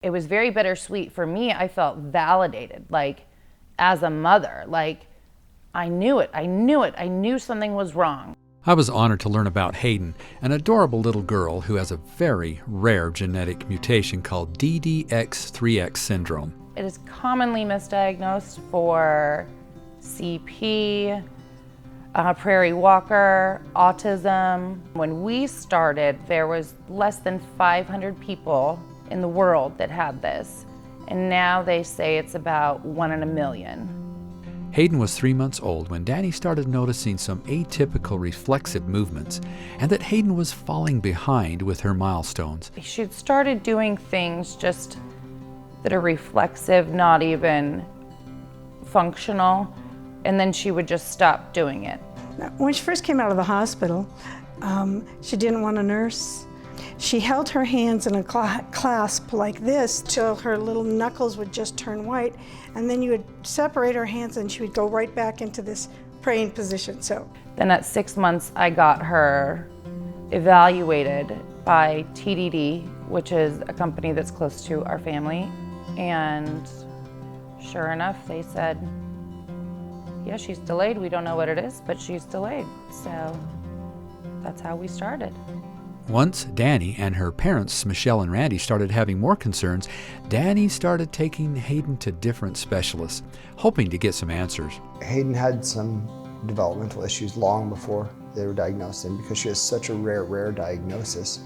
It was very bittersweet. For me, I felt validated, like as a mother, like I knew it. I knew something was wrong. I was honored to learn about Hayden, an adorable little girl who has a very rare genetic mutation called DDX3X syndrome. It is commonly misdiagnosed for CP, prairie walker, autism. When we started, there was less than 500 people in the world that had this. And now they say it's about 1 in a million. Hayden was 3 months old when Danny started noticing some atypical reflexive movements and that Hayden was falling behind with her milestones. She started doing things just that are reflexive, not even functional, and then she would just stop doing it. When she first came out of the hospital, she didn't want a nurse. She held her hands in a clasp like this till her little knuckles would just turn white, and then you would separate her hands and she would go right back into this praying position. So then at 6 months, I got her evaluated by TDD, which is a company that's close to our family, and sure enough, they said, yeah, she's delayed. We don't know what it is, but she's delayed. So that's how we started. Once Danny and her parents, Michelle and Randy, started having more concerns, Danny started taking Hayden to different specialists, hoping to get some answers. Hayden had some developmental issues long before they were diagnosed, and because she has such a rare diagnosis,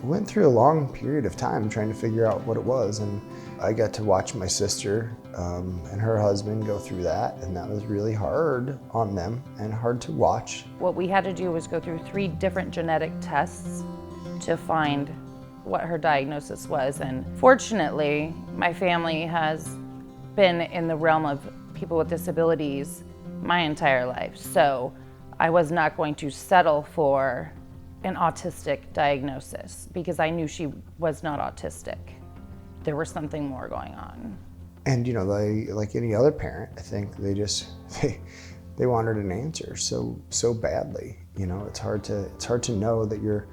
I went through a long period of time trying to figure out what it was, and I got to watch my sister and her husband go through that, and that was really hard on them and hard to watch. What we had to do was go through 3 different genetic tests to find what her diagnosis was, and fortunately, my family has been in the realm of people with disabilities my entire life, so I was not going to settle for an autistic diagnosis because I knew she was not autistic. There was something more going on. And you know, like any other parent, I think they wanted an answer so badly. You know, it's hard to know that your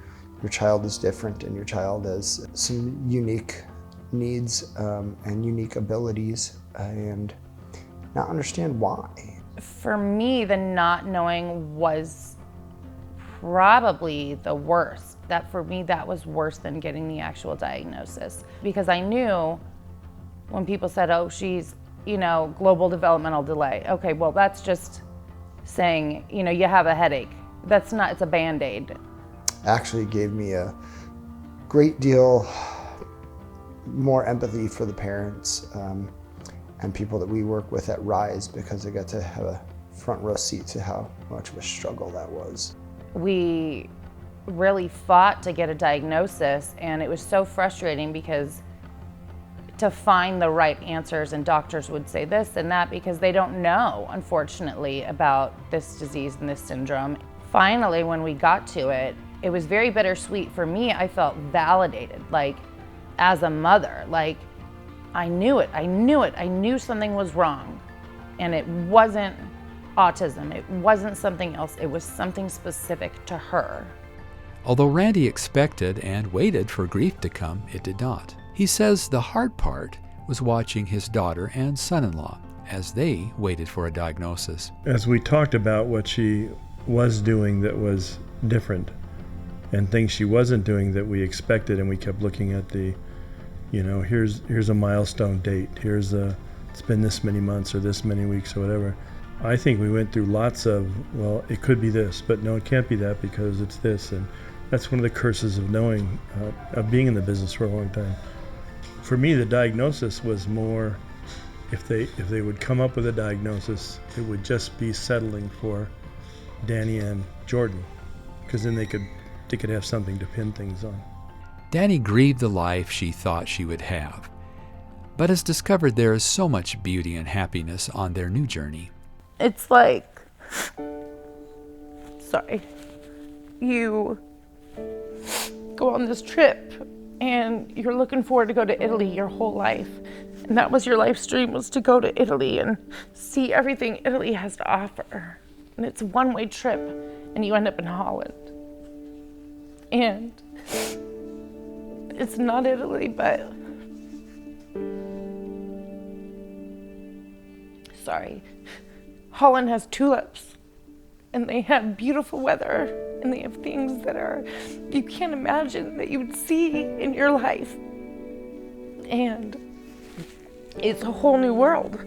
child is different and your child has some unique needs and unique abilities, and not understand why. For me, the not knowing was probably the worst. That for me, that was worse than getting the actual diagnosis, because I knew when people said, oh, she's, you know, global developmental delay. Okay, well, that's just saying, you know, you have a headache. That's not, it's a Band-Aid. Actually gave me a great deal more empathy for the parents and people that we work with at RISE, because I got to have a front row seat to how much of a struggle that was. We really fought to get a diagnosis, and it was so frustrating because to find the right answers, and doctors would say this and that because they don't know, unfortunately, about this disease and this syndrome. Finally, when we got to it, it was very bittersweet. For me, I felt validated, like as a mother, like I knew it. I knew something was wrong, and it wasn't autism. It wasn't something else. It was something specific to her. Although Randy expected and waited for grief to come, it did not. He says the hard part was watching his daughter and son-in-law as they waited for a diagnosis. As we talked about what she was doing that was different and things she wasn't doing that we expected, and we kept looking at the, you know, here's a milestone date, it's been this many months or this many weeks or whatever. I think we went through lots of, well, it could be this, but no, it can't be that because it's this. And that's one of the curses of knowing, of being in the business for a long time. For me, the diagnosis was more, if they would come up with a diagnosis, it would just be settling for Danny and Jordan, because then they could have something to pin things on. Danny grieved the life she thought she would have, but has discovered there is so much beauty and happiness on their new journey. It's like, sorry, you go on this trip and you're looking forward to go to Italy your whole life. And that was your life's dream, was to go to Italy and see everything Italy has to offer. And it's a one-way trip, and you end up in Holland. And it's not Italy, but sorry. Holland has tulips, and they have beautiful weather, and they have things that are, you can't imagine that you would see in your life. And it's a whole new world.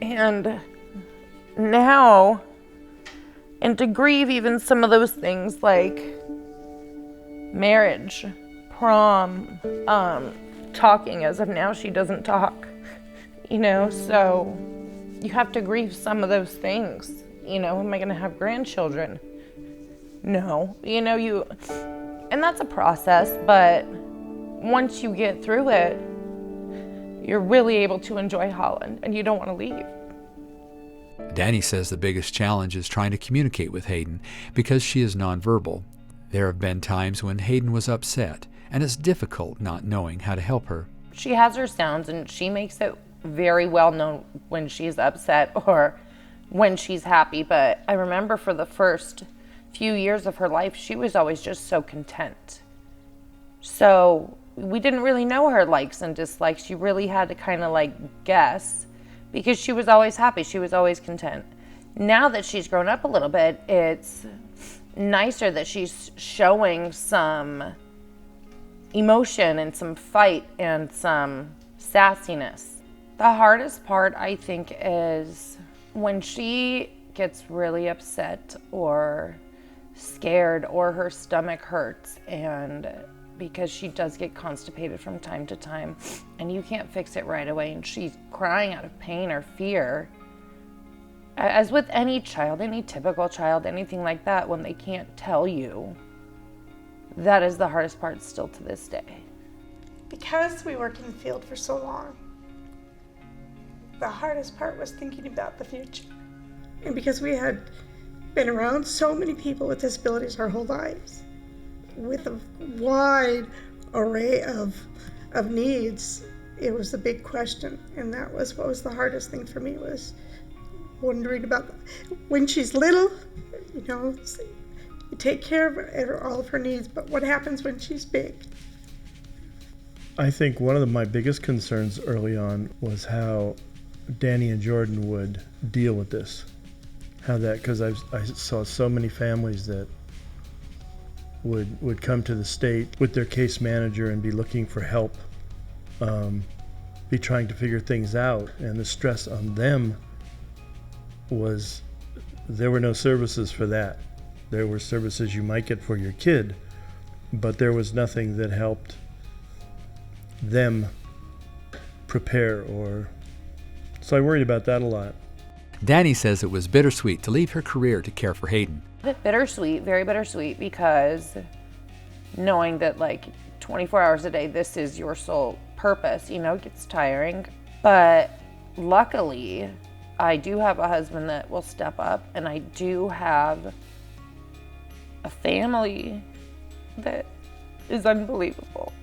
And now, and to grieve even some of those things like marriage, prom, talking. As of now, she doesn't talk, you know, so you have to grieve some of those things. You know, am I gonna have grandchildren? No, you know, and that's a process, but once you get through it, you're really able to enjoy Holland, and you don't want to leave. Danny says the biggest challenge is trying to communicate with Hayden because she is nonverbal. There have been times when Hayden was upset, and it's difficult not knowing how to help her. She has her sounds, and she makes it very well known when she's upset or when she's happy. But I remember for the first few years of her life, she was always just so content. So we didn't really know her likes and dislikes. You really had to kind of like guess, because she was always happy. She was always content. Now that she's grown up a little bit, it's nicer that she's showing some emotion and some fight and some sassiness. The hardest part, I think, is when she gets really upset or scared or her stomach hurts, and because she does get constipated from time to time and you can't fix it right away, and she's crying out of pain or fear. As with any child, any typical child, anything like that, when they can't tell you, that is the hardest part still to this day. Because we worked in the field for so long, the hardest part was thinking about the future. And because we had been around so many people with disabilities our whole lives, with a wide array of needs, it was a big question. And that was what was the hardest thing for me, was wondering about when she's little, you know, you take care of all of her needs, but what happens when she's big? I think one of my biggest concerns early on was how Danny and Jordan would deal with this. How that, because I saw so many families that would come to the state with their case manager and be looking for help, be trying to figure things out, and the stress on them was there were no services for that. There were services you might get for your kid, but there was nothing that helped them prepare, or so I worried about that a lot. Danny says it was bittersweet to leave her career to care for Hayden. Bittersweet, very bittersweet, because knowing that like 24 hours a day, this is your sole purpose, you know, gets tiring. But luckily, I do have a husband that will step up, and I do have a family that is unbelievable.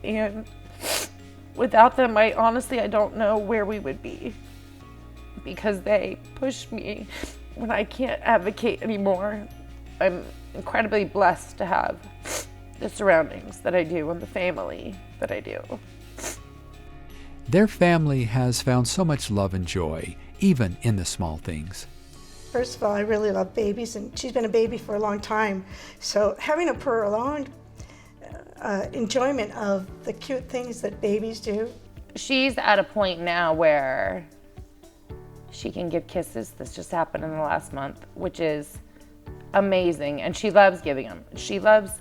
And without them, I don't know where we would be, because they push me when I can't advocate anymore. I'm incredibly blessed to have the surroundings that I do and the family that I do. Their family has found so much love and joy, even in the small things. First of all, I really love babies, and she's been a baby for a long time. So having a prolonged enjoyment of the cute things that babies do. She's at a point now where she can give kisses. This just happened in the last month, which is amazing, and she loves giving them. She loves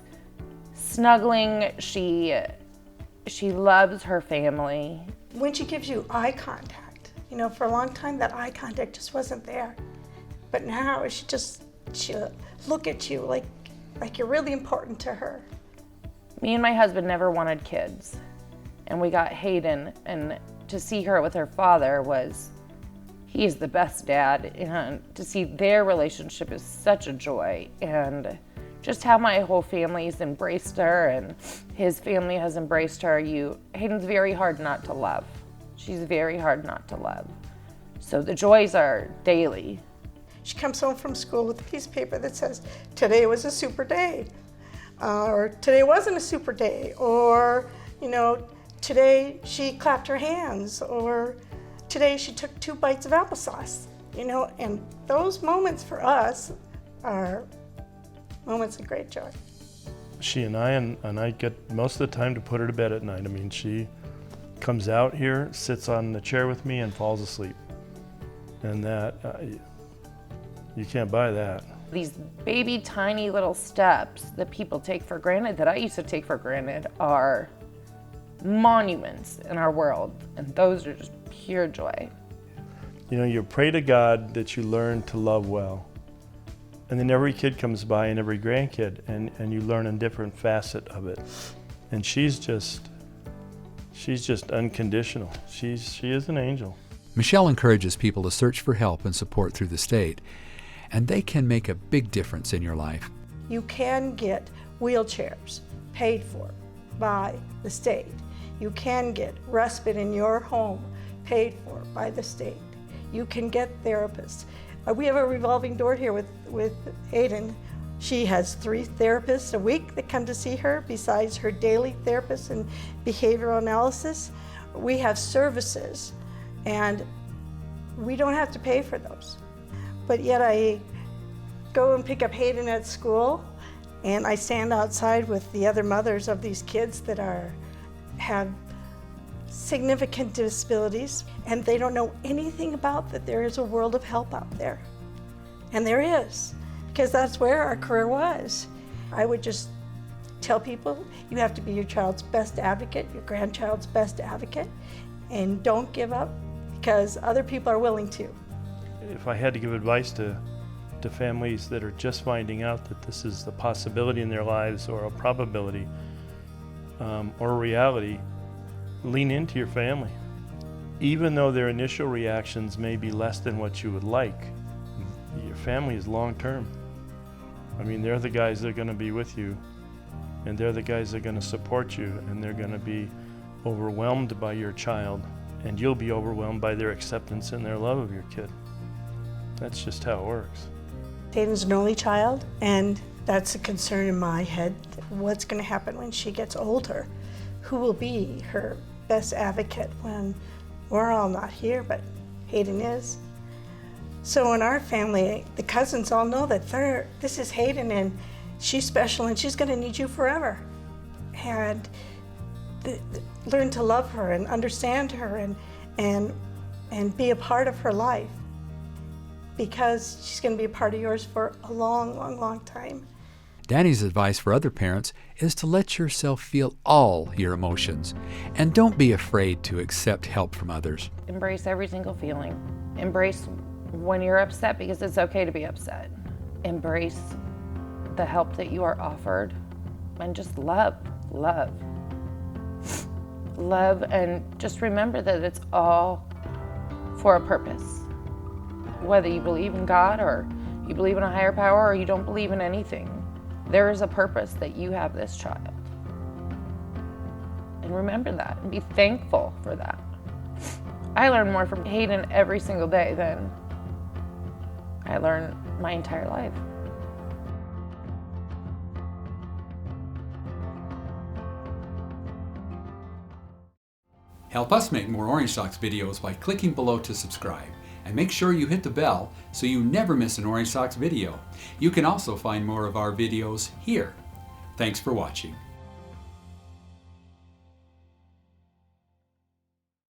snuggling. She loves her family. When she gives you eye contact, you know, for a long time that eye contact just wasn't there. But now she'll look at you like you're really important to her. Me and my husband never wanted kids, and we got Hayden, and to see her with her father he is the best dad, and to see their relationship is such a joy. And just how my whole family's embraced her and his family has embraced her. Hayden's very hard not to love. She's very hard not to love. So the joys are daily. She comes home from school with a piece of paper that says, today was a super day, or today wasn't a super day, or, you know, today she clapped her hands, or Today she took 2 bites of applesauce, you know, and those moments for us are moments of great joy. She and I get most of the time to put her to bed at night. I mean, she comes out here, sits on the chair with me and falls asleep. And that, you can't buy that. These baby tiny little steps that people take for granted, that I used to take for granted, are monuments in our world, and those are just pure joy. You know, you pray to God that you learn to love well. And then every kid comes by and every grandkid, and you learn a different facet of it. And she's just unconditional. She is an angel. Michelle encourages people to search for help and support through the state, and they can make a big difference in your life. You can get wheelchairs paid for by the state. You can get respite in your home paid for by the state. You can get therapists. We have a revolving door here with Hayden. She has 3 therapists a week that come to see her, besides her daily therapist and behavioral analysis. We have services, and we don't have to pay for those. But yet I go and pick up Hayden at school, and I stand outside with the other mothers of these kids that have significant disabilities, and they don't know anything about that there is a world of help out there. And there is, because that's where our career was. I would just tell people, you have to be your child's best advocate, your grandchild's best advocate, and don't give up, because other people are willing to. If I had to give advice to families that are just finding out that this is the possibility in their lives, or a probability, or a reality, lean into your family. Even though their initial reactions may be less than what you would like, your family is long-term. I mean, they're the guys that are going to be with you, and they're the guys that are going to support you, and they're going to be overwhelmed by your child, and you'll be overwhelmed by their acceptance and their love of your kid. That's just how it works. Hayden's an only child, and that's a concern in my head. What's going to happen when she gets older? Who will be her best advocate when we're all not here, but Hayden is? So in our family, the cousins all know that this is Hayden, and she's special, and she's going to need you forever. And learn to love her and understand her and be a part of her life, because she's going to be a part of yours for a long, long, long time. Danny's advice for other parents is to let yourself feel all your emotions, and don't be afraid to accept help from others. Embrace every single feeling. Embrace when you're upset, because it's okay to be upset. Embrace the help that you are offered, and just love, and just remember that it's all for a purpose. Whether you believe in God, or you believe in a higher power, or you don't believe in anything, there is a purpose that you have this child. And remember that, and be thankful for that. I learn more from Hayden every single day than I learned my entire life. Help us make more Orange Socks videos by clicking below to subscribe. And make sure you hit the bell so you never miss an Orange Socks video. You can also find more of our videos here. Thanks for watching.